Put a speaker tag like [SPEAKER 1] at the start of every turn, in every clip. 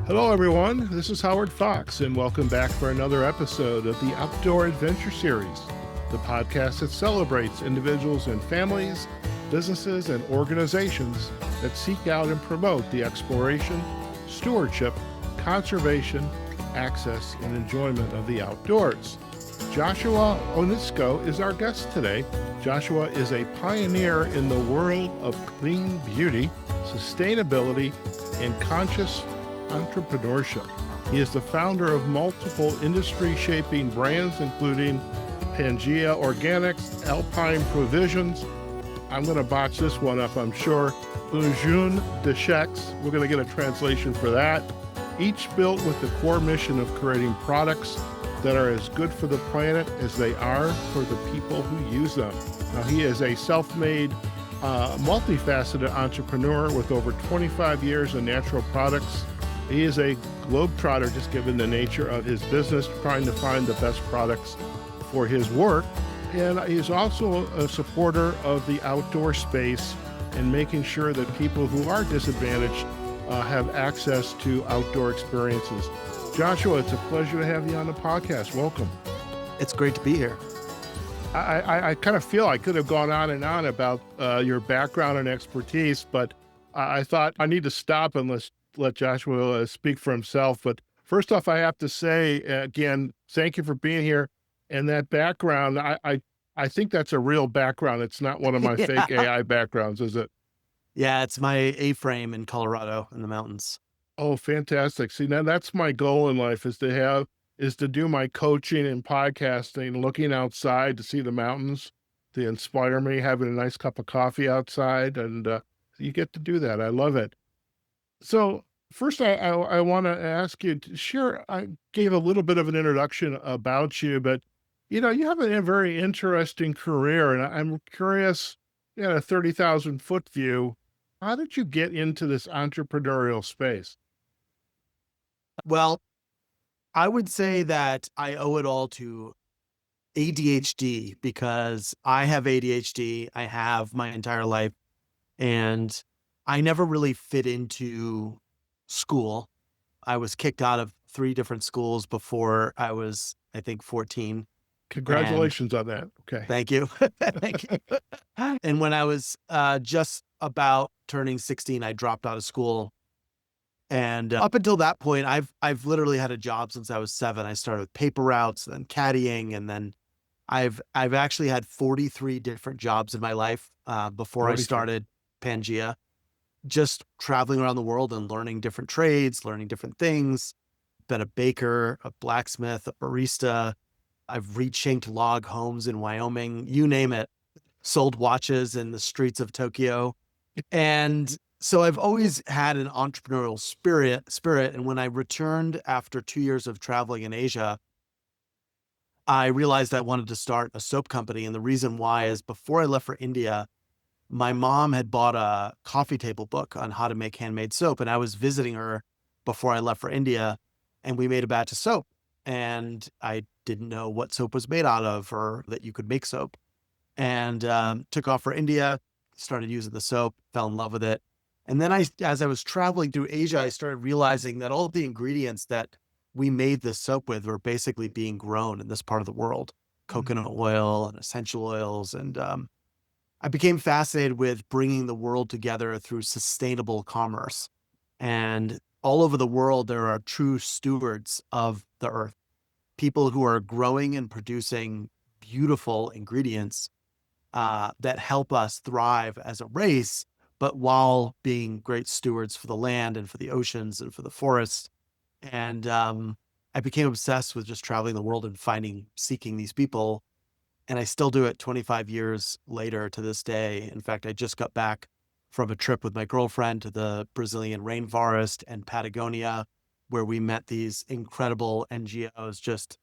[SPEAKER 1] Hello, everyone. This is Howard Fox, and welcome back for another episode of the Outdoor Adventure Series, the podcast that celebrates individuals and families, businesses, and organizations that seek out and promote the exploration, stewardship, conservation, access, and enjoyment of the outdoors. Joshua Onysko is our guest today. Joshua is a pioneer in the world of clean beauty, sustainability, and conscious entrepreneurship. He is the founder of multiple industry-shaping brands, including Pangea Organics, Alpine Provisions. I'm going to botch this one up, I'm sure. Ujun Desheks. We're going to get a translation for that. Each built with the core mission of creating products that are as good for the planet as they are for the people who use them. Now, he is a self-made, multifaceted entrepreneur with over 25 years in natural products. He is a globetrotter, just given the nature of his business, trying to find the best products for his work. And he's also a supporter of the outdoor space and making sure that people who are disadvantaged have access to outdoor experiences. Joshua, it's a pleasure to have you on the podcast. Welcome.
[SPEAKER 2] It's great to be here.
[SPEAKER 1] I kind of feel I could have gone on and on about your background and expertise, but I thought I need to stop and let Joshua speak for himself. But first off, I have to say, again, thank you for being here. And that background, I think that's a real background. It's not one of my fake AI backgrounds, is it?
[SPEAKER 2] Yeah, it's my A-frame in Colorado in the mountains.
[SPEAKER 1] Oh, fantastic. See, now that's my goal in life is to do my coaching and podcasting, looking outside to see the mountains, to inspire me, having a nice cup of coffee outside. And you get to do that. I love it. So first, I want to ask you to share. I gave a little bit of an introduction about you, but you have a very interesting career, and I'm curious, a 30,000-foot view. How did you get into this entrepreneurial space?
[SPEAKER 2] Well, I would say that I owe it all to ADHD because I have ADHD. I have my entire life, and I never really fit into school. I was kicked out of 3 different schools before I was, I think, 14.
[SPEAKER 1] Congratulations on that. Okay.
[SPEAKER 2] Thank you. Thank you. And when I was just about turning 16, I dropped out of school. And up until that point, I've literally had a job since I was 7. I started with paper routes, then caddying, and then I've actually had 43 different jobs in my life before
[SPEAKER 1] 43.
[SPEAKER 2] I started Pangea. Just traveling around the world and learning different trades, learning different things. Been a baker, a blacksmith, a barista. I've rechinked log homes in Wyoming, you name it. Sold watches in the streets of Tokyo. And so I've always had an entrepreneurial spirit. And when I returned after 2 years of traveling in Asia, I realized I wanted to start a soap company. And the reason why is before I left for India, my mom had bought a coffee table book on how to make handmade soap. And I was visiting her before I left for India, and we made a batch of soap. And I didn't know what soap was made out of or that you could make soap. And took off for India, started using the soap, fell in love with it. And then as I was traveling through Asia, I started realizing that all of the ingredients that we made this soap with were basically being grown in this part of the world, coconut oil and essential oils. And I became fascinated with bringing the world together through sustainable commerce. And all over the world, there are true stewards of the earth, people who are growing and producing beautiful ingredients that help us thrive as a race, but while being great stewards for the land and for the oceans and for the forests. And I became obsessed with just traveling the world and seeking these people. And I still do it 25 years later to this day. In fact, I just got back from a trip with my girlfriend to the Brazilian rainforest and Patagonia, where we met these incredible NGOs just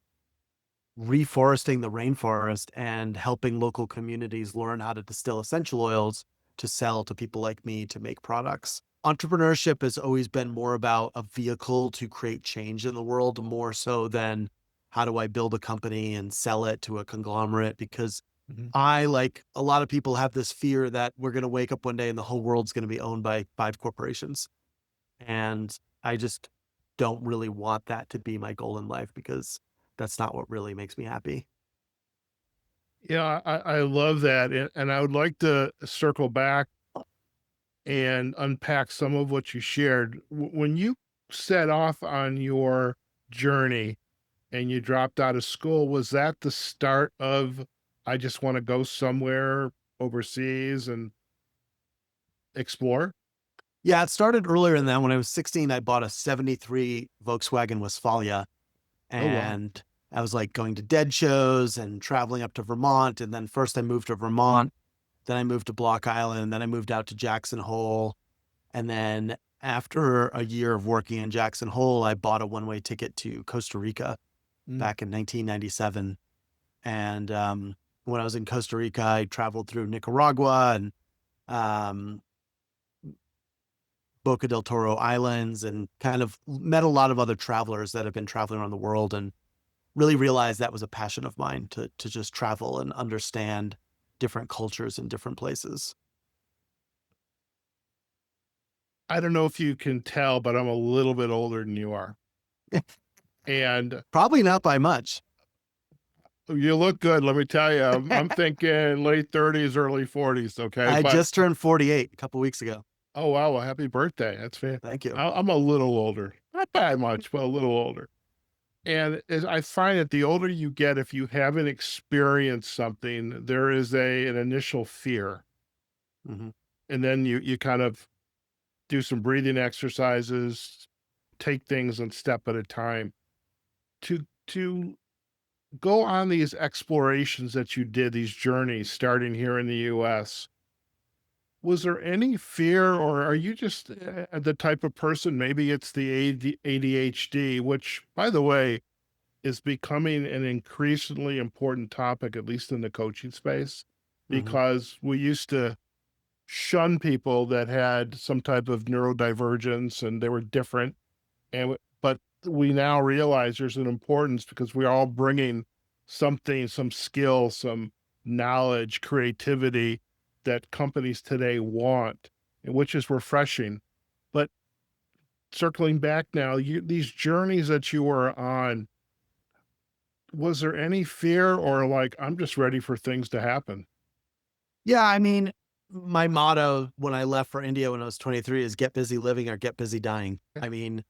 [SPEAKER 2] reforesting the rainforest and helping local communities learn how to distill essential oils to sell to people like me to make products. Entrepreneurship has always been more about a vehicle to create change in the world, more so than how do I build a company and sell it to a conglomerate? Because I, like a lot of people, have this fear that we're going to wake up one day and the whole world's going to be owned by 5 corporations. And I just don't really want that to be my goal in life, because that's not what really makes me happy.
[SPEAKER 1] Yeah, I love that. And I would like to circle back and unpack some of what you shared. When you set off on your journey and you dropped out of school, was that the start of, I just want to go somewhere overseas and explore?
[SPEAKER 2] Yeah, it started earlier than that. When I was 16, I bought a 73 Volkswagen Westfalia,
[SPEAKER 1] Oh, wow.
[SPEAKER 2] and I was like going to dead shows and traveling up to Vermont. And then first I moved to Vermont, then I moved to Block Island, then I moved out to Jackson Hole. And then after a year of working in Jackson Hole, I bought a one-way ticket to Costa Rica
[SPEAKER 1] Mm.
[SPEAKER 2] back in 1997. And when I was in Costa Rica, I traveled through Nicaragua and um, Boca del Toro Islands, and kind of met a lot of other travelers that have been traveling around the world, and really realized that was a passion of mine, to just travel and understand different cultures in different places.
[SPEAKER 1] I don't know if you can tell, but I'm a little bit older than you are. And
[SPEAKER 2] Probably not by much.
[SPEAKER 1] you look good, let me tell you. I'm thinking late 30s, early 40s, okay?
[SPEAKER 2] I
[SPEAKER 1] But
[SPEAKER 2] just turned 48 a couple weeks ago.
[SPEAKER 1] oh, wow, well, happy birthday. That's fair.
[SPEAKER 2] Thank you.
[SPEAKER 1] I'm a little older. Not by much, but a little older. And as I find that the older you get, if you haven't experienced something, there is an initial fear.
[SPEAKER 2] Hmm.
[SPEAKER 1] And then you kind of do some breathing exercises, take things one step at a time. To go on these explorations that you did, these journeys starting here in the US, was there any fear, or are you just the type of person, maybe it's the ADHD, which, by the way, is becoming an increasingly important topic, at least in the coaching space,
[SPEAKER 2] Hmm.
[SPEAKER 1] because we used to shun people that had some type of neurodivergence and they were different. But we now realize there's an importance because we're all bringing something, some skill, some knowledge, creativity that companies today want, and which is refreshing. But circling back now, these journeys that you were on, was there any fear, or like, I'm just ready for things to happen?
[SPEAKER 2] Yeah, I mean, my motto when I left for India when I was 23 is get busy living or get busy dying. I mean,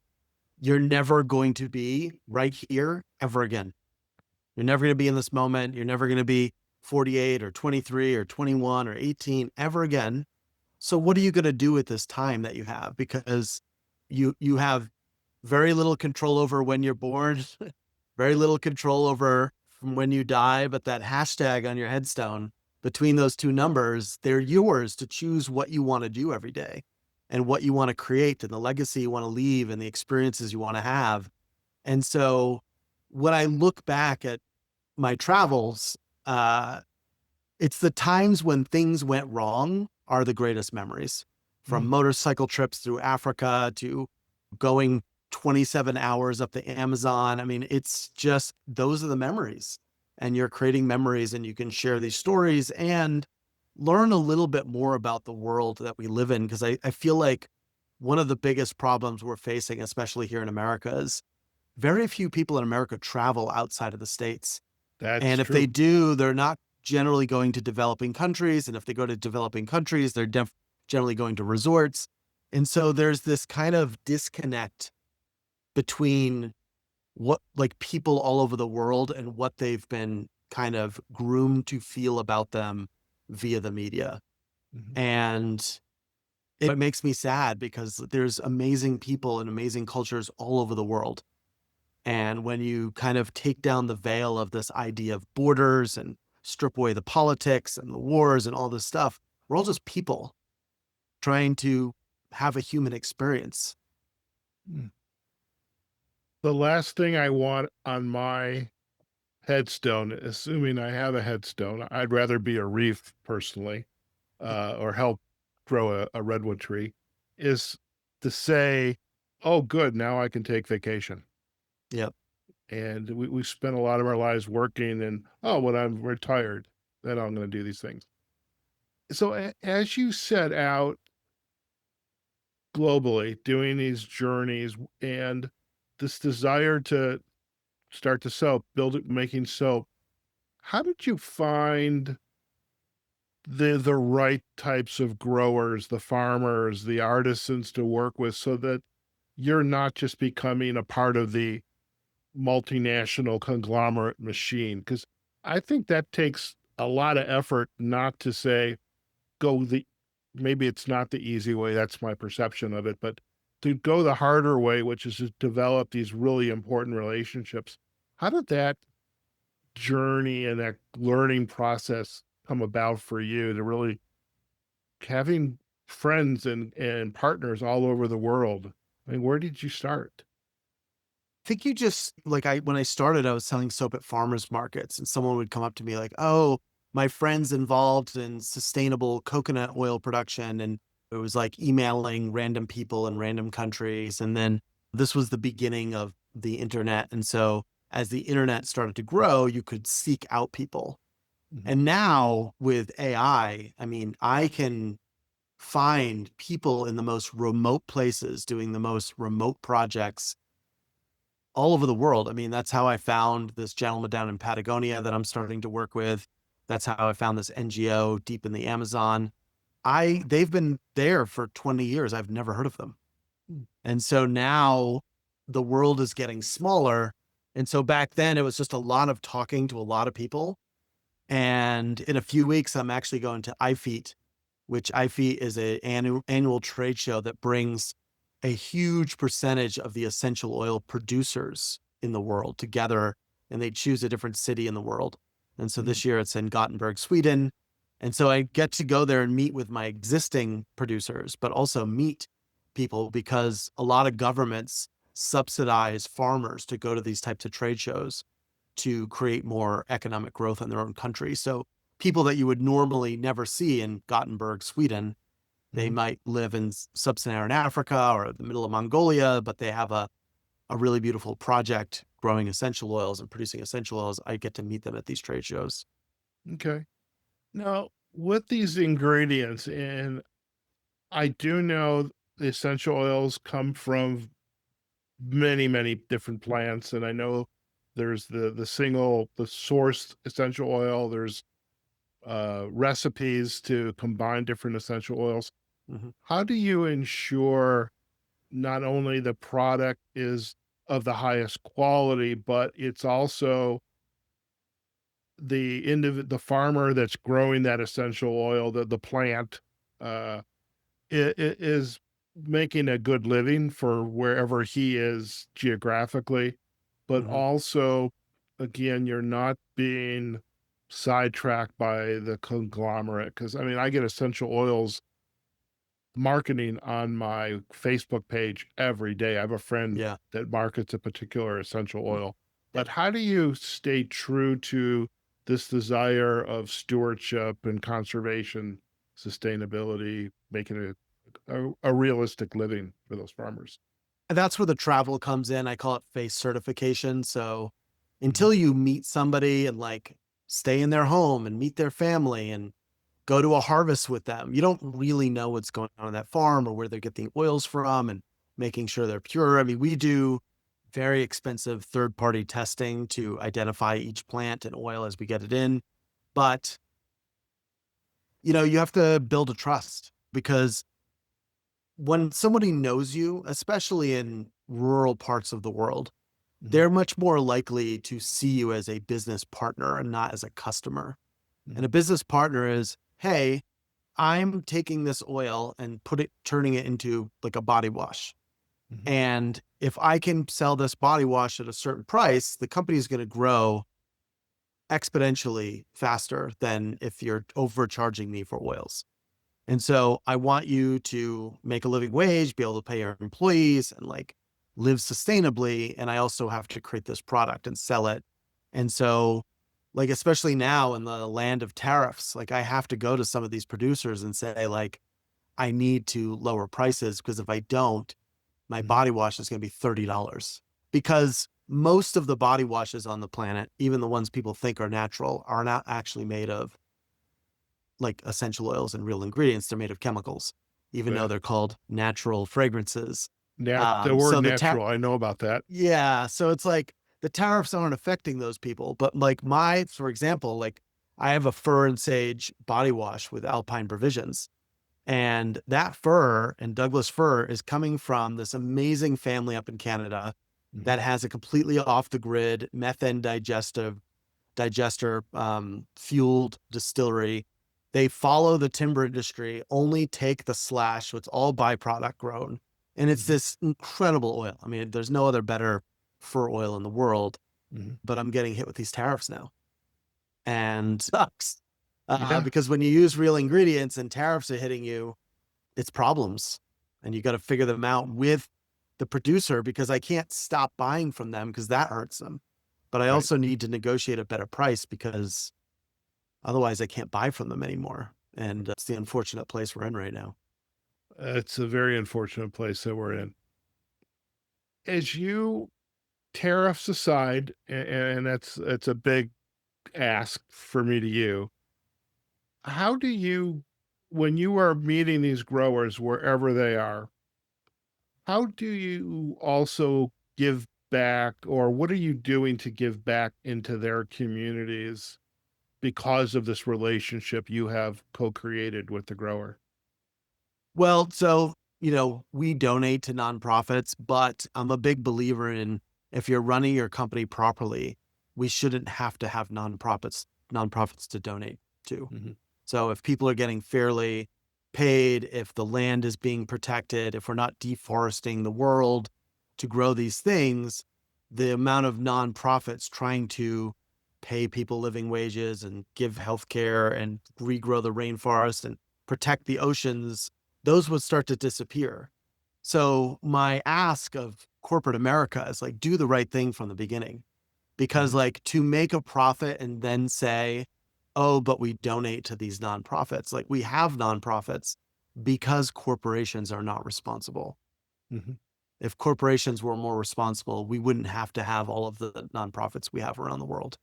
[SPEAKER 2] you're never going to be right here ever again. You're never going to be in this moment. You're never going to be 48 or 23 or 21 or 18 ever again. So what are you going to do with this time that you have? Because you have very little control over when you're born, very little control over from when you die, but that hashtag on your headstone, between those two numbers, they're yours to choose what you want to do every day and what you want to create and the legacy you want to leave and the experiences you want to have. And so when I look back at my travels, uh, it's the times when things went wrong are the greatest memories. From
[SPEAKER 1] Mm.
[SPEAKER 2] motorcycle trips through Africa to going 27 hours up the Amazon. I mean, it's just, those are the memories. And you're creating memories, and you can share these stories and learn a little bit more about the world that we live in. Because I feel like one of the biggest problems we're facing, especially here in America, is very few people in America travel outside of the States.
[SPEAKER 1] That's
[SPEAKER 2] And if they
[SPEAKER 1] true.
[SPEAKER 2] do, they're not generally going to developing countries. And if they go to developing countries, they're generally going to resorts. And so there's this kind of disconnect between what, like, people all over the world and what they've been kind of groomed to feel about them via the media.
[SPEAKER 1] Mhm.
[SPEAKER 2] And it makes me sad because there's amazing people and amazing cultures all over the world. And when you kind of take down the veil of this idea of borders and strip away the politics and the wars and all this stuff, we're all just people trying to have a human experience.
[SPEAKER 1] Mm. The last thing I want on my headstone, assuming I have a headstone, I'd rather be a reef personally, or help grow a redwood tree, is to say, "Oh, good, now I can take vacation."
[SPEAKER 2] Yep.
[SPEAKER 1] And we spent a lot of our lives working, and, "Oh, when I'm retired, then I'm gonna do these things." So as you set out globally doing these journeys, and this desire to start to soap, build it, making soap. How did you find the right types of growers, the farmers, the artisans to work with so that you're not just becoming a part of the multinational conglomerate machine? Because I think that takes a lot of effort, not to say go the maybe it's not the easy way, that's my perception of it, but to go the harder way, which is to develop these really important relationships. How did that journey and that learning process come about for you to really having friends and partners all over the world? I mean, where did you start?
[SPEAKER 2] I think you just like when I started, I was selling soap at farmers markets, and someone would come up to me like, "Oh, my friend's involved in sustainable coconut oil production." And it was like emailing random people in random countries. And then this was the beginning of the internet. And so as the internet started to grow, you could seek out people.
[SPEAKER 1] Mhm.
[SPEAKER 2] And now with I mean, I can find people in the most remote places doing the most remote projects all over the world. I mean, that's how I found this gentleman down in Patagonia that I'm starting to work with. That's how I found this NGO deep in the Amazon. They've been there for 20 years. I've never heard of them.
[SPEAKER 1] Mm.
[SPEAKER 2] And so now the world is getting smaller. And so back then it was just a lot of talking to a lot of people. And in a few weeks, I'm actually going to IFEAT, which IFEAT is an annual trade show that brings a huge percentage of the essential oil producers in the world together, and they choose a different city in the world. And so
[SPEAKER 1] Mm.
[SPEAKER 2] this year it's in Gothenburg, Sweden. And so I get to go there and meet with my existing producers, but also meet people because a lot of governments subsidize farmers to go to these types of trade shows to create more economic growth in their own country. So people that you would normally never see in Gothenburg, Sweden, they
[SPEAKER 1] Mhm.
[SPEAKER 2] might live in sub-Saharan Africa or the middle of Mongolia, but they have a really beautiful project growing essential oils and producing essential oils. I get to meet them at these trade shows.
[SPEAKER 1] Okay. Now, with these ingredients, and I do know the essential oils come from many, many different plants, and I know there's the sourced essential oil. There's recipes to combine different essential oils.
[SPEAKER 2] Mhm.
[SPEAKER 1] How do you ensure not only the product is of the highest quality, but it's also the farmer that's growing that essential oil, the plant, uh, is making a good living for wherever he is geographically, but
[SPEAKER 2] Mhm.
[SPEAKER 1] also, again, you're not being sidetracked by the conglomerate. Because I mean, I get essential oils marketing on my Facebook page every day. I have a friend
[SPEAKER 2] Yeah.
[SPEAKER 1] that markets a particular essential oil.
[SPEAKER 2] Yeah.
[SPEAKER 1] But how do you stay true to this desire of stewardship and conservation, sustainability, making it a realistic living for those farmers?
[SPEAKER 2] And that's where the travel comes in. I call it face certification. So
[SPEAKER 1] Mhm.
[SPEAKER 2] until you meet somebody and like stay in their home and meet their family and go to a harvest with them, you don't really know what's going on that farm or where they're getting oils from and making sure they're pure. I mean, we do very expensive third-party testing to identify each plant and oil as we get it in. But, you have to build a trust because when somebody knows you, especially in rural parts of the world,
[SPEAKER 1] Mhm.
[SPEAKER 2] they're much more likely to see you as a business partner and not as a customer. And a
[SPEAKER 1] Mhm.
[SPEAKER 2] business partner is, hey, I'm taking this oil and turning it into like a body wash.
[SPEAKER 1] Mhm.
[SPEAKER 2] And if I can sell this body wash at a certain price, the company is going to grow exponentially faster than if you're overcharging me for oils. And so I want you to make a living wage, be able to pay your employees and like live sustainably. And I also have to create this product and sell it. And so like, especially now in the land of tariffs, like I have to go to some of these producers and say like, I need to lower prices because if I don't, my
[SPEAKER 1] Mhm.
[SPEAKER 2] body wash is going to be $30 because most of the body washes on the planet, even the ones people think are natural, are not actually made of like essential oils and real ingredients. They're made of chemicals, even though
[SPEAKER 1] Yeah.
[SPEAKER 2] they're called natural fragrances.
[SPEAKER 1] The word
[SPEAKER 2] So
[SPEAKER 1] natural, I know about that.
[SPEAKER 2] yeah, so it's like the tariffs aren't affecting those people, but like for example, like I have a fur and sage body wash with Alpine provisions. And that fur and Douglas fir is coming from this amazing family up in Canada
[SPEAKER 1] Mhm.
[SPEAKER 2] that has a completely off the grid methane digester fueled distillery. They follow the timber industry, only take the slash, so it's all byproduct grown. And it's
[SPEAKER 1] Mhm.
[SPEAKER 2] this incredible oil. I mean, there's no other better fir oil in the world,
[SPEAKER 1] Mhm.
[SPEAKER 2] but I'm getting hit with these tariffs now. And sucks.
[SPEAKER 1] Yeah,
[SPEAKER 2] Because when you use real ingredients and tariffs are hitting you, it's problems. And you got to figure them out with the producer because I can't stop buying from them because that hurts them. But I
[SPEAKER 1] right.
[SPEAKER 2] also need to negotiate a better price because otherwise I can't buy from them anymore. And it's the unfortunate place we're in right now.
[SPEAKER 1] It's a very unfortunate place that we're in. As you tariffs aside, and that's a big ask for me to you, how do you, when you are meeting these growers wherever they are, how do you also give back, or what are you doing to give back into their communities because of this relationship you have co-created with the grower?
[SPEAKER 2] Well, so, we donate to nonprofits, but I'm a big believer in if you're running your company properly, we shouldn't have to have nonprofits to donate to.
[SPEAKER 1] Mhm.
[SPEAKER 2] So if people are getting fairly paid, if the land is being protected, if we're not deforesting the world to grow these things, the amount of nonprofits trying to pay people living wages and give healthcare and regrow the rainforest and protect the oceans, those would start to disappear. So my ask of corporate America is like, do the right thing from the beginning. Because
[SPEAKER 1] Mhm.
[SPEAKER 2] like to make a profit and then say, oh, but we donate to these nonprofits. Like we have nonprofits because corporations are not responsible.
[SPEAKER 1] Mhm.
[SPEAKER 2] If corporations were more responsible, we wouldn't have to have all of the nonprofits we have around the world.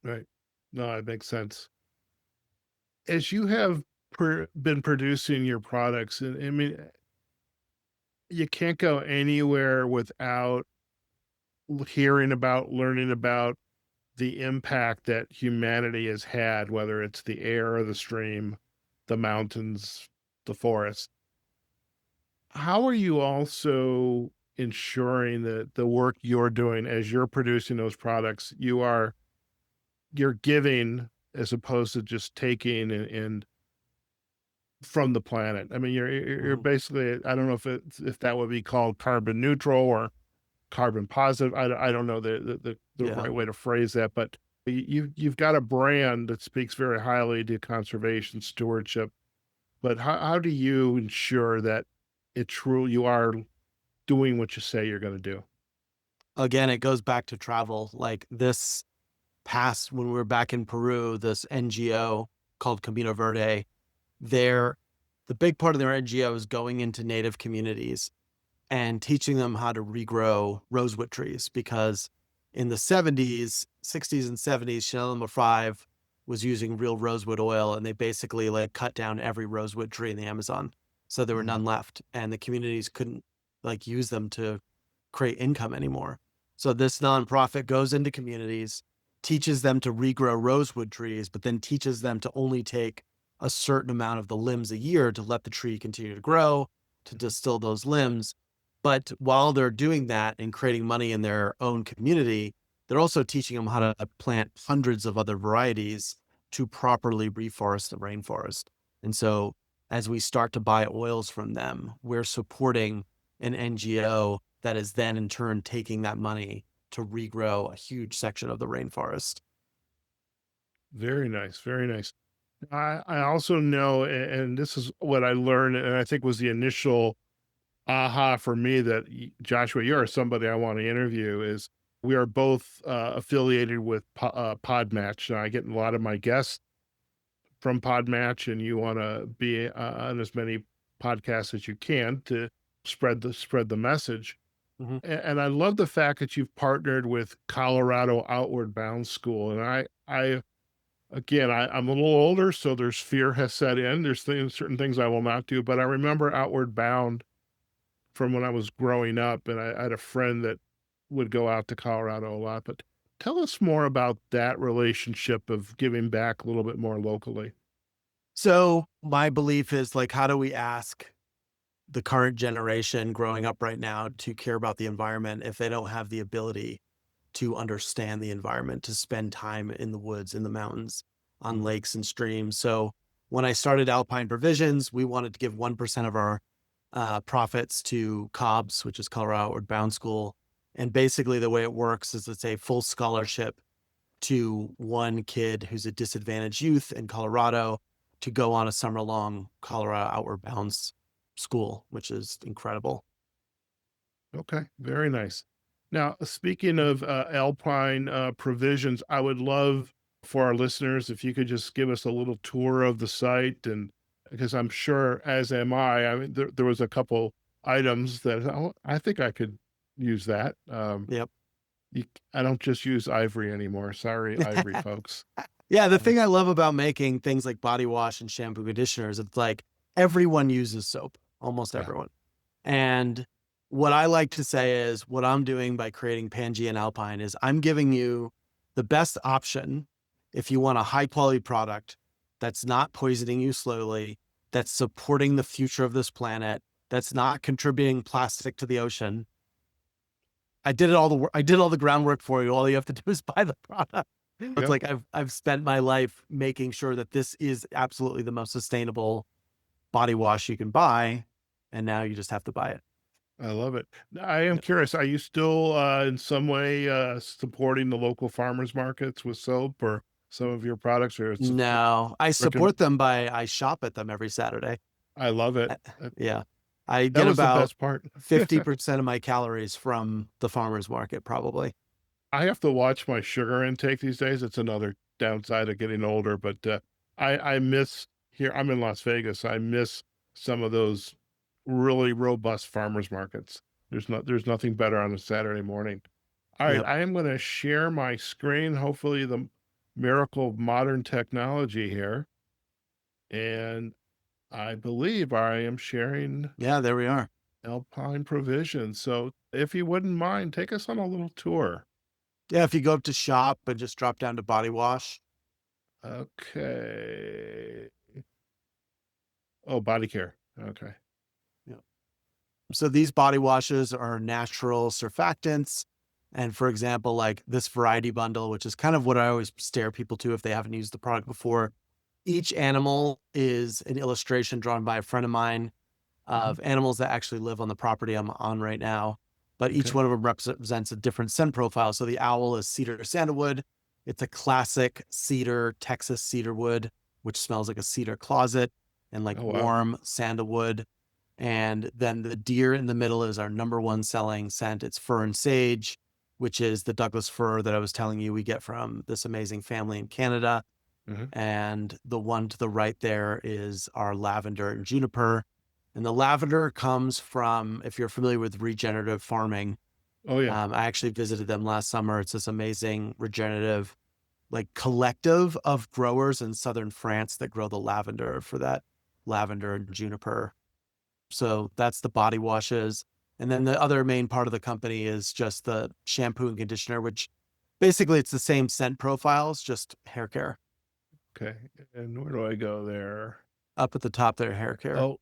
[SPEAKER 1] Right. No, it makes sense. As you have been producing your products, and I mean, you can't go anywhere without hearing about, learning about the impact that humanity has had, whether it's the air or the stream, the mountains, the forest. How are you also ensuring that the work you're doing as you're producing those products, you're giving as opposed to just taking and from the planet? I mean, you're
[SPEAKER 2] Mhm.
[SPEAKER 1] basically, I don't know if that would be called carbon neutral or carbon positive. I don't know the
[SPEAKER 2] Yeah.
[SPEAKER 1] right way to phrase that, but you've got a brand that speaks very highly to conservation stewardship. But how do you ensure that you are doing what you say you're going to do?
[SPEAKER 2] Again, it goes back to travel. Like this past, when we were back in Peru, this NGO called Camino Verde, their the big part of their NGO is going into native communities and teaching them how to regrow rosewood trees because in the 70s, 60s and 70s, Chanel No. 5 was using real rosewood oil and they basically like cut down every rosewood tree in the Amazon. So there were
[SPEAKER 1] Mhm.
[SPEAKER 2] none left and the communities couldn't like use them to create income anymore. So this nonprofit goes into communities, teaches them to regrow rosewood trees, but then teaches them to only take a certain amount of the limbs a year to let the tree continue to grow, to
[SPEAKER 1] Mhm.
[SPEAKER 2] distill those limbs. But while they're doing that and creating money in their own community, they're also teaching them how to plant hundreds of other varieties to properly reforest the rainforest. And so as we start to buy oils from them, we're supporting an NGO that is then in turn taking that money to regrow a huge section of the rainforest.
[SPEAKER 1] Very nice, very nice. I also know, and this is what I learned, and I think was the initial aha for me that Joshua, you're somebody I want to interview. Is we are both affiliated with PodMatch. And I get a lot of my guests from PodMatch, and you want to be on as many podcasts as you can to spread the message.
[SPEAKER 2] Mhm.
[SPEAKER 1] And I love the fact that you've partnered with Colorado Outward Bound School. And I again, I'm a little older, so there's fear has set in. There's certain things I will not do, but I remember Outward Bound from when I was growing up, and I had a friend that would go out to Colorado a lot. But tell us more about that relationship of giving back a little bit more locally.
[SPEAKER 2] So my belief is like, how do we ask the current generation growing up right now to care about the environment if they don't have the ability to understand the environment, to spend time in the woods, in the mountains, on lakes and streams? So when I started Alpine Provisions, we wanted to give 1% of our profits to COBS, which is Colorado Outward Bound School. And basically the way it works is it's a full scholarship to one kid who's a disadvantaged youth in Colorado to go on a summer-long Colorado Outward Bound school, which is incredible.
[SPEAKER 1] Okay, very nice. Now, speaking of Alpine Provisions, I would love for our listeners if you could just give us a little tour of the site, and because I'm sure, as am I. I mean, there was a couple items that I think I could use that.
[SPEAKER 2] Yep.
[SPEAKER 1] I don't just use Ivory anymore. Sorry, Ivory folks.
[SPEAKER 2] Yeah, the
[SPEAKER 1] Um,
[SPEAKER 2] thing I love about making things like body wash and shampoo conditioners, it's like everyone uses soap, almost
[SPEAKER 1] yeah,
[SPEAKER 2] everyone. And what I like to say is what I'm doing by creating Pangea and Alpine is I'm giving you the best option if you want a high quality product that's not poisoning you slowly, that's supporting the future of this planet, that's not contributing plastic to the ocean. I did all the groundwork for you. All you have to do is buy the product. It's
[SPEAKER 1] yep,
[SPEAKER 2] like I've spent my life making sure that this is absolutely the most sustainable body wash you can buy, and now you just have to buy it.
[SPEAKER 1] I love it. I am
[SPEAKER 2] Yeah.
[SPEAKER 1] curious. Are you still in some way supporting the local farmers markets with soap or some of your products, or it's
[SPEAKER 2] No, I
[SPEAKER 1] brick and
[SPEAKER 2] support them by I shop at them every Saturday.
[SPEAKER 1] I love it.
[SPEAKER 2] Uh, Yeah. I
[SPEAKER 1] That
[SPEAKER 2] get
[SPEAKER 1] was the
[SPEAKER 2] about
[SPEAKER 1] best part.
[SPEAKER 2] 50% of my calories from the farmer's market, probably.
[SPEAKER 1] I have to watch my sugar intake these days. It's another downside of getting older, but I miss here. I'm in Las Vegas. I miss some of those really robust farmers markets. There's nothing better on a Saturday morning. All right,
[SPEAKER 2] Yep.
[SPEAKER 1] I am going to share my screen. Hopefully, the miracle of modern technology here, and I believe I am sharing
[SPEAKER 2] Yeah, there we are.
[SPEAKER 1] Alpine Provisions. So, if you wouldn't mind, take us on a little tour.
[SPEAKER 2] Yeah, if you go up to shop and just drop down to body wash.
[SPEAKER 1] Okay. Oh, body care. Okay.
[SPEAKER 2] Yeah. So these body washes are natural surfactants. And for example, like this variety bundle, which is kind of what I always stare people to if they haven't used the product before. Each animal is an illustration drawn by a friend of mine
[SPEAKER 1] Mhm.
[SPEAKER 2] of animals that actually live on the property I'm on right now. But each
[SPEAKER 1] Okay.
[SPEAKER 2] one of them represents a different scent profile. So the owl is cedar sandalwood. It's a classic cedar, Texas cedar wood, which smells like a cedar closet, and like
[SPEAKER 1] Oh, wow.
[SPEAKER 2] warm sandalwood. And then the deer in the middle is our number one selling scent. It's fir and sage, which is the Douglas fir that I was telling you we get from this amazing family in Canada.
[SPEAKER 1] Mhm.
[SPEAKER 2] And the one to the right there is our lavender and juniper. And the lavender comes from, if you're familiar with regenerative farming,
[SPEAKER 1] Oh, yeah.
[SPEAKER 2] I actually visited them last summer. It's this amazing regenerative, like collective of growers in southern France that grow the lavender for that lavender and juniper. So that's the body washes. And then the other main part of the company is just the shampoo and conditioner, which basically it's the same scent profiles, just hair care.
[SPEAKER 1] Okay. And where do I go there?
[SPEAKER 2] Up at the top there, hair care.
[SPEAKER 1] Oh,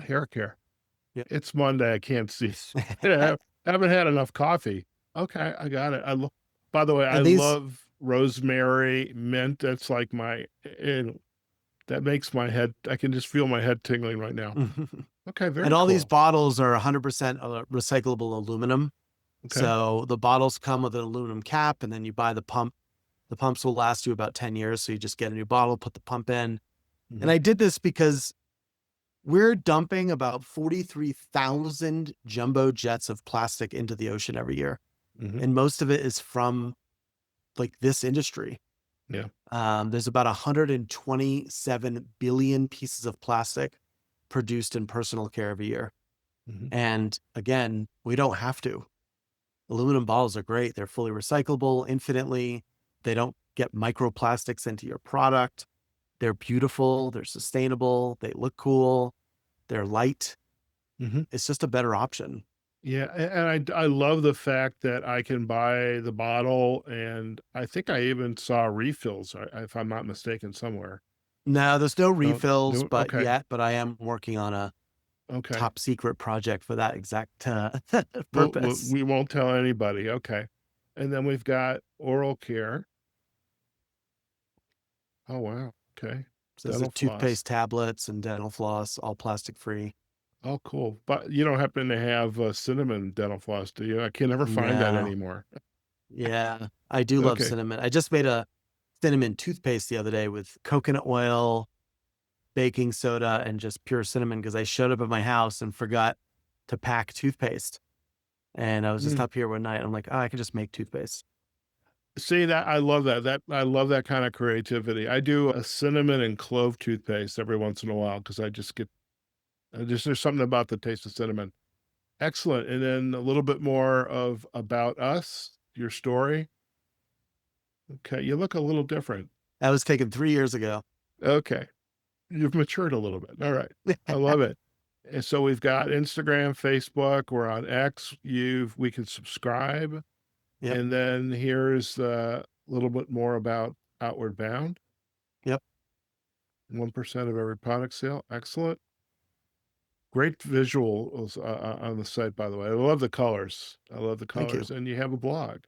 [SPEAKER 1] hair care.
[SPEAKER 2] Yep.
[SPEAKER 1] It's Monday. I can't see. I haven't had enough coffee. Okay, I got it. By the way, I
[SPEAKER 2] And these,
[SPEAKER 1] love rosemary, mint. That's like that makes my head, I can just feel my head tingling right now. Okay,
[SPEAKER 2] and
[SPEAKER 1] very
[SPEAKER 2] all these
[SPEAKER 1] cool.
[SPEAKER 2] bottles are 100% recyclable aluminum.
[SPEAKER 1] Okay.
[SPEAKER 2] So the bottles come with an aluminum cap, and then you buy the pump. The pumps will last you about 10 years. So you just get a new bottle, put the pump in. And
[SPEAKER 1] Mhm.
[SPEAKER 2] I did this because we're dumping about 43,000 jumbo jets of plastic into the ocean every year.
[SPEAKER 1] Mhm.
[SPEAKER 2] And most of it is from like this industry.
[SPEAKER 1] Yeah.
[SPEAKER 2] There's about 127 billion pieces of plastic produced in personal care every year.
[SPEAKER 1] Mhm.
[SPEAKER 2] And again, we don't have to. Aluminum bottles are great. They're fully recyclable infinitely. They don't get microplastics into your product. They're beautiful. They're sustainable. They look cool. They're light.
[SPEAKER 1] Mhm.
[SPEAKER 2] It's just a better option.
[SPEAKER 1] Yeah, and I love the fact that I can buy the bottle, and I think I even saw refills, if I'm not mistaken, somewhere.
[SPEAKER 2] No, there's no
[SPEAKER 1] No,
[SPEAKER 2] refills,
[SPEAKER 1] no,
[SPEAKER 2] but
[SPEAKER 1] okay,
[SPEAKER 2] but I am working on a
[SPEAKER 1] okay.
[SPEAKER 2] top secret project for that exact
[SPEAKER 1] We
[SPEAKER 2] purpose.
[SPEAKER 1] we won't tell anybody, okay. And then we've got oral care. Oh, wow, okay.
[SPEAKER 2] So there's a
[SPEAKER 1] Dental floss.
[SPEAKER 2] toothpaste, tablets, and dental floss, all plastic free.
[SPEAKER 1] Oh, cool. But you don't happen to have, cinnamon dental floss, do you? I can never find that
[SPEAKER 2] No.
[SPEAKER 1] anymore.
[SPEAKER 2] Yeah, I do love
[SPEAKER 1] Okay.
[SPEAKER 2] cinnamon. I just made a cinnamon toothpaste the other day with coconut oil, baking soda, and just pure cinnamon because I showed up at my house and forgot to pack toothpaste. And I was just
[SPEAKER 1] Mm.
[SPEAKER 2] up here one night. I'm like, oh, I could just make toothpaste.
[SPEAKER 1] See, that I love that I love that kinda creativity. I do a cinnamon and clove toothpaste every once in a while because I just there's something about the taste of cinnamon. Excellent, and then a little bit more of about us, your story. Okay, you look a little different.
[SPEAKER 2] That was taken 3 years ago.
[SPEAKER 1] Okay, you've matured a little bit. Alright, I love it. And so we've got Instagram, Facebook, we're on X, we can subscribe,
[SPEAKER 2] Yep.
[SPEAKER 1] and then here's a little bit more about Outward Bound.
[SPEAKER 2] Yep.
[SPEAKER 1] 1% of every product sale. Excellent. Great visuals on the site, by the way. I love the colors. I love the
[SPEAKER 2] Thank you.
[SPEAKER 1] colors. And you have a blog.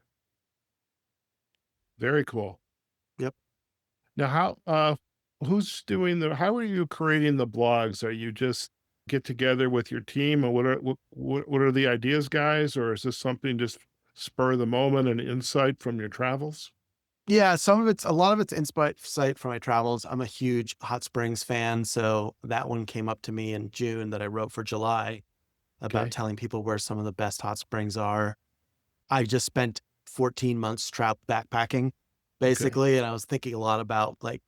[SPEAKER 1] Very cool.
[SPEAKER 2] Yep.
[SPEAKER 1] Now, how are you creating the blogs? Are you just get together with your team, or what are the ideas, guys? Or is this something just spur of the moment and insight from your travels?
[SPEAKER 2] Yeah, a lot of it's insight from my travels. I'm a huge hot springs fan, so that one came up to me in June that I wrote for July about
[SPEAKER 1] Okay.
[SPEAKER 2] telling people where some of the best hot springs are. I just spent 14 months travel backpacking,
[SPEAKER 1] Okay.
[SPEAKER 2] basically, and I was thinking a lot about like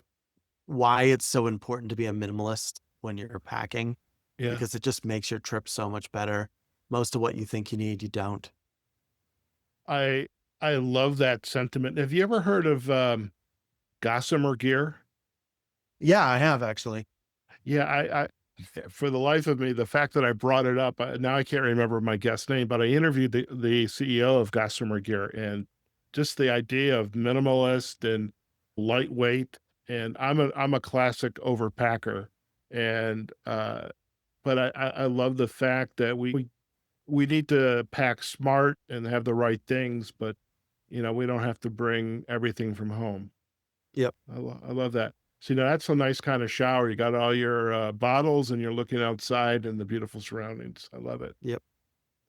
[SPEAKER 2] why it's so important to be a minimalist when you're packing
[SPEAKER 1] Yeah.
[SPEAKER 2] because it just makes your trip so much better. Most of what you think you need, you don't.
[SPEAKER 1] I I love that sentiment. Have you ever heard of Gossamer Gear?
[SPEAKER 2] Yeah, I have actually.
[SPEAKER 1] Yeah, for the life of me, the fact that I brought it up, now I can't remember my guest name, but I interviewed the CEO of Gossamer Gear, and just the idea of minimalist and lightweight. And I'm a classic overpacker, and but I love the fact that we need to pack smart and have the right things, but we don't have to bring everything from home.
[SPEAKER 2] Yep.
[SPEAKER 1] I love that. See, now that's a nice kind of shower. You got all your bottles and you're looking outside and the beautiful surroundings. I love it.
[SPEAKER 2] Yep.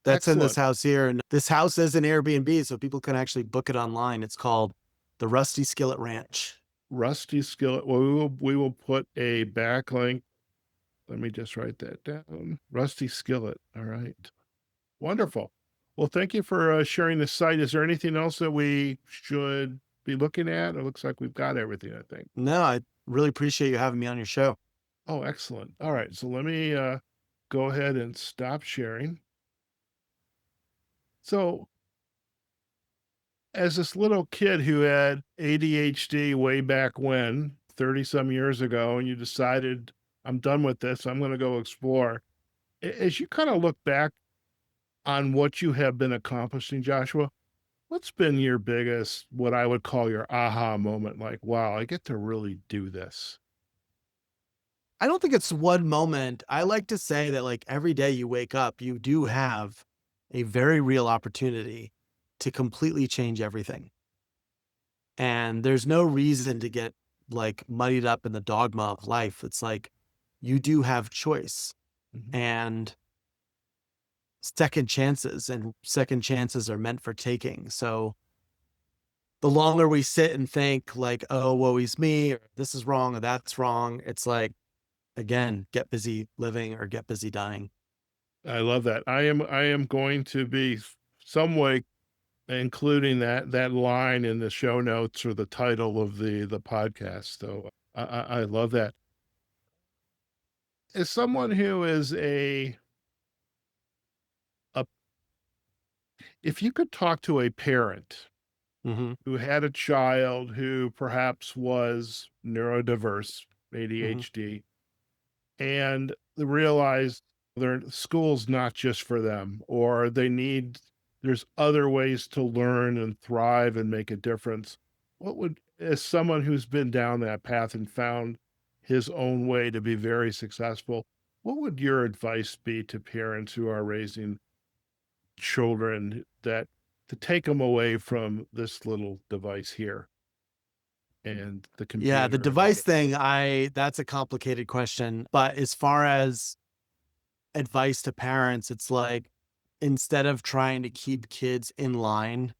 [SPEAKER 2] That's in this
[SPEAKER 1] Excellent.
[SPEAKER 2] house here. And this house is an Airbnb, so people can actually book it online. It's called the Rusty Skillet Ranch.
[SPEAKER 1] Rusty skillet. Well, we will put a backlink. Let me just write that down. Rusty skillet. All right. Wonderful. Well, thank you for sharing the site. Is there anything else that we should be looking at? It looks like we've got everything, I think.
[SPEAKER 2] No, I really appreciate you having me on your show.
[SPEAKER 1] Oh, excellent. All right. So let me go ahead and stop sharing. So as this little kid who had ADHD way back when, 30 some years ago, and you decided, I'm done with this, I'm going to go explore. As you kind of look back on what you have been accomplishing, Joshua, what's been your biggest, what I would call your aha moment? Like, wow, I get to really do this.
[SPEAKER 2] I don't think it's one moment. I like to say that like every day you wake up, you do have a very real opportunity to completely change everything. And there's no reason to get like muddied up in the dogma of life. It's like you do have choice
[SPEAKER 1] Mhm.
[SPEAKER 2] and second chances are meant for taking. So the longer we sit and think like, oh, woe is me, or this is wrong, or that's wrong, it's like, again, get busy living or get busy dying.
[SPEAKER 1] I love that. I am going to be some way including that line in the show notes or the title of the podcast. So I love that. As someone who is a if you could talk to a parent
[SPEAKER 2] Hmm.
[SPEAKER 1] who had a child who perhaps was neurodiverse,
[SPEAKER 2] Hmm.
[SPEAKER 1] ADHD, and realized school's not just for them, or there's other ways to learn and thrive and make a difference. As someone who's been down that path and found his own way to be very successful, what would your advice be to parents who are raising children to take them away from this little device here and the
[SPEAKER 2] Yeah, the
[SPEAKER 1] computer and all
[SPEAKER 2] device
[SPEAKER 1] that?
[SPEAKER 2] thing, that's a complicated question. But as far as advice to parents, it's like, instead of trying to keep kids in line,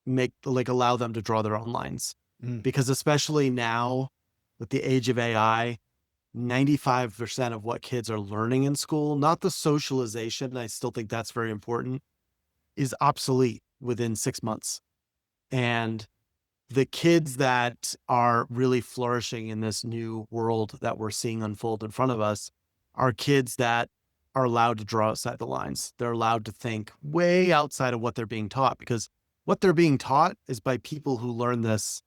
[SPEAKER 2] allow them to draw their own lines.
[SPEAKER 1] Mm,
[SPEAKER 2] Because especially now with the age of AI, 95% of what kids are learning in school, not the socialization, I still think that's very important, is obsolete within 6 months. And the kids that are really flourishing in this new world that we're seeing unfold in front of us are kids that are allowed to draw outside the lines. They're allowed to think way outside of what they're being taught, because what they're being taught is by people who learned this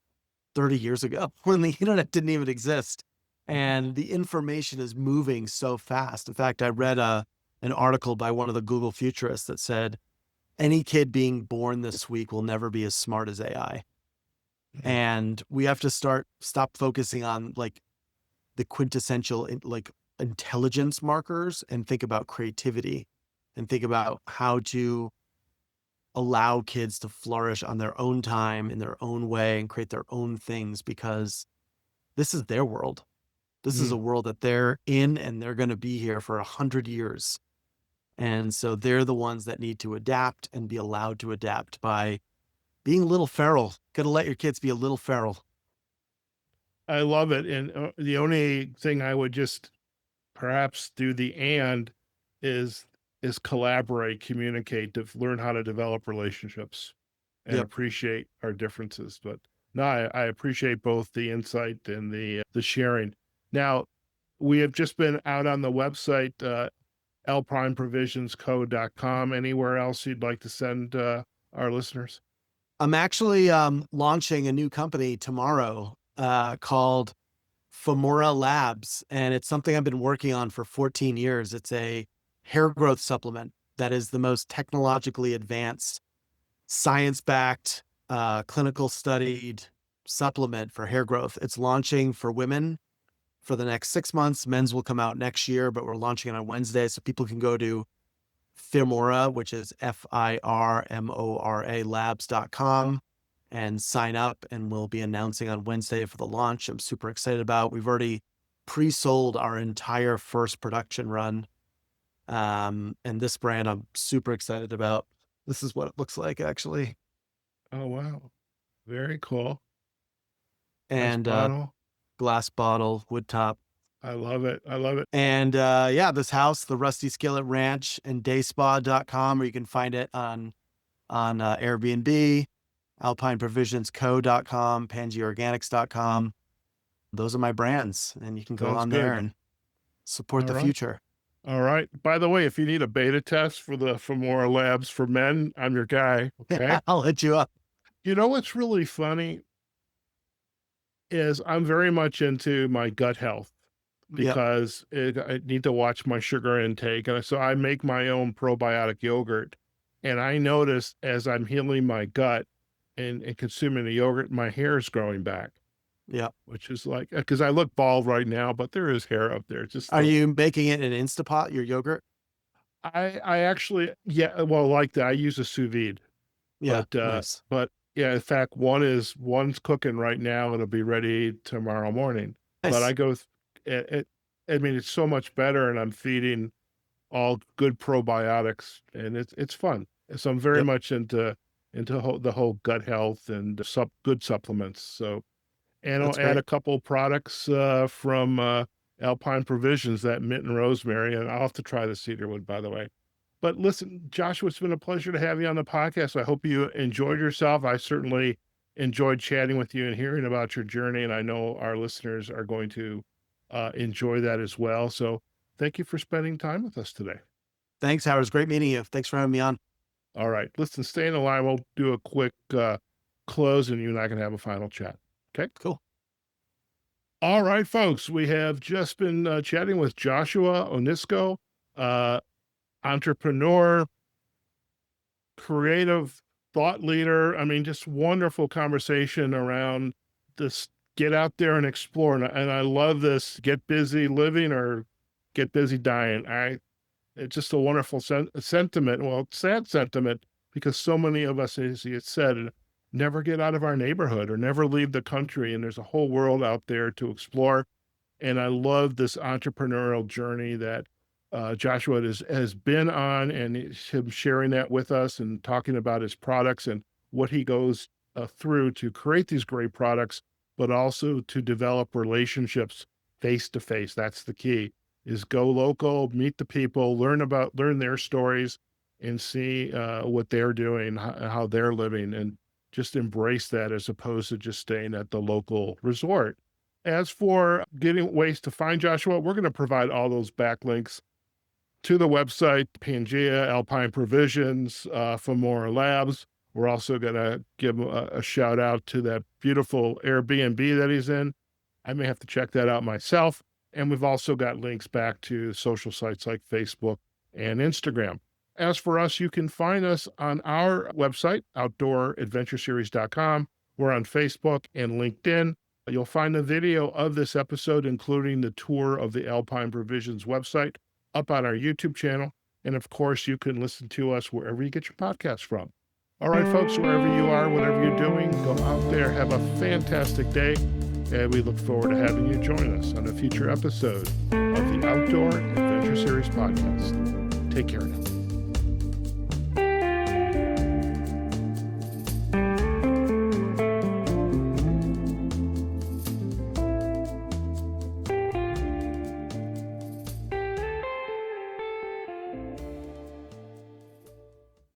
[SPEAKER 2] 30 years ago when the internet didn't even exist. And the information is moving so fast. In fact, I read an article by one of the Google futurists that said any kid being born this week will never be as smart as AI.
[SPEAKER 1] mm,
[SPEAKER 2] And we have to stop focusing on like the quintessential like intelligence markers and think about creativity and think about how to allow kids to flourish on their own time in their own way and create their own things, because this is their world. This is a
[SPEAKER 1] mm.
[SPEAKER 2] world that they're in, and they're going to be here for 100 years. And so they're the ones that need to adapt and be allowed to adapt by being a little feral. Got to let your kids be a little feral.
[SPEAKER 1] I love it. And the only thing I would just perhaps do is collaborate, communicate, to learn how to develop relationships and
[SPEAKER 2] Yep.
[SPEAKER 1] appreciate our differences. But no, I appreciate both the insight and the sharing. Now, we have just been out on the website, alpineprovisionsco.com. Anywhere else you'd like to send our listeners?
[SPEAKER 2] I'm actually launching a new company tomorrow called Femora Labs, and it's something I've been working on for 14 years. It's a hair growth supplement that is the most technologically advanced, science-backed, clinical studied supplement for hair growth. It's launching for women for the next 6 months. Men's will come out next year, but we're launching it on Wednesday, so people can go to Firmora, which is FIRMORA labs.com, and sign up, and we'll be announcing on Wednesday for the launch. I'm super excited about. We've already pre-sold our entire first production run. And this brand I'm super excited about. This is what it looks like, actually.
[SPEAKER 1] Oh, wow. Very cool. Nice
[SPEAKER 2] And
[SPEAKER 1] bottle.
[SPEAKER 2] glass bottle, wood top.
[SPEAKER 1] I love it. I love it.
[SPEAKER 2] And yeah, this house, the Rusty Skillet Ranch and dayspa.com, or you can find it on Airbnb, alpineprovisionsco.com, pangeaorganics.com. Those are my brands, and you can go
[SPEAKER 1] Sounds
[SPEAKER 2] on there
[SPEAKER 1] good.
[SPEAKER 2] and support
[SPEAKER 1] All
[SPEAKER 2] the
[SPEAKER 1] right.
[SPEAKER 2] future.
[SPEAKER 1] All right. By the way, if you need a beta test for the Femora Labs for men, I'm your guy. Okay.
[SPEAKER 2] I'll hit you up.
[SPEAKER 1] You know what's really funny is I'm very much into my gut health
[SPEAKER 2] Yep.
[SPEAKER 1] because I need to watch my sugar intake. And so I make my own probiotic yogurt. And I notice as I'm healing my gut and consuming the yogurt, my hair is growing back,
[SPEAKER 2] Yep.
[SPEAKER 1] which is like, because I look bald right now, but there is hair up there. Just
[SPEAKER 2] Are you making it in Instapot, your yogurt?
[SPEAKER 1] I actually, yeah, well, like that. I use a sous vide,
[SPEAKER 2] Yeah.
[SPEAKER 1] but,
[SPEAKER 2] Nice.
[SPEAKER 1] but yeah, in fact, one's cooking right now. It'll be ready tomorrow morning. But I
[SPEAKER 2] Nice.
[SPEAKER 1] go, I mean, it's so much better, and I'm feeding all good probiotics, and it's fun. So I'm very
[SPEAKER 2] Yep.
[SPEAKER 1] much into the whole gut health and good supplements. So, and I'll
[SPEAKER 2] That's
[SPEAKER 1] add
[SPEAKER 2] great.
[SPEAKER 1] a couple products from Alpine Provisions, that mint and rosemary, and I'll have to try the cedarwood, by the way. But listen, Joshua, it's been a pleasure to have you on the podcast. I hope you enjoyed yourself. I certainly enjoyed chatting with you and hearing about your journey, and I know our listeners are going to enjoy that as well. So thank you for spending time with us today.
[SPEAKER 2] Thanks, Howard. It's great meeting you. Thanks for having me on.
[SPEAKER 1] All right. Listen, stay in the line. We'll do a quick close, and you and I can have a final chat. Okay.
[SPEAKER 2] Cool.
[SPEAKER 1] All right, folks. We have just been chatting with Joshua Onysko entrepreneur, creative thought leader. I mean, just wonderful conversation around this, get out there and explore. And I love this, get busy living or get busy dying. It's just a wonderful sentiment. Well, sad sentiment, because so many of us, as you said, never get out of our neighborhood or never leave the country. And there's a whole world out there to explore. And I love this entrepreneurial journey that Joshua has been on, and him sharing that with us and talking about his products and what he goes through to create these great products, but also to develop relationships face to face. That's the key, is go local, meet the people, learn their stories, and see what they're doing, how they're living, and just embrace that as opposed to just staying at the local resort. As for getting ways to find Joshua, we're going to provide all those backlinks to the website, Pangea, Alpine Provisions, Femora Labs. We're also going to give a shout out to that beautiful Airbnb that he's in. I may have to check that out myself. And we've also got links back to social sites like Facebook and Instagram. As for us, you can find us on our website, outdooradventureseries.com. We're on Facebook and LinkedIn. You'll find a video of this episode, including the tour of the Alpine Provisions website, up on our YouTube channel. And of course, you can listen to us wherever you get your podcasts from. All right, folks, wherever you are, whatever you're doing, go out there, have a fantastic day. And we look forward to having you join us on a future episode of the Outdoor Adventure Series podcast. Take care now.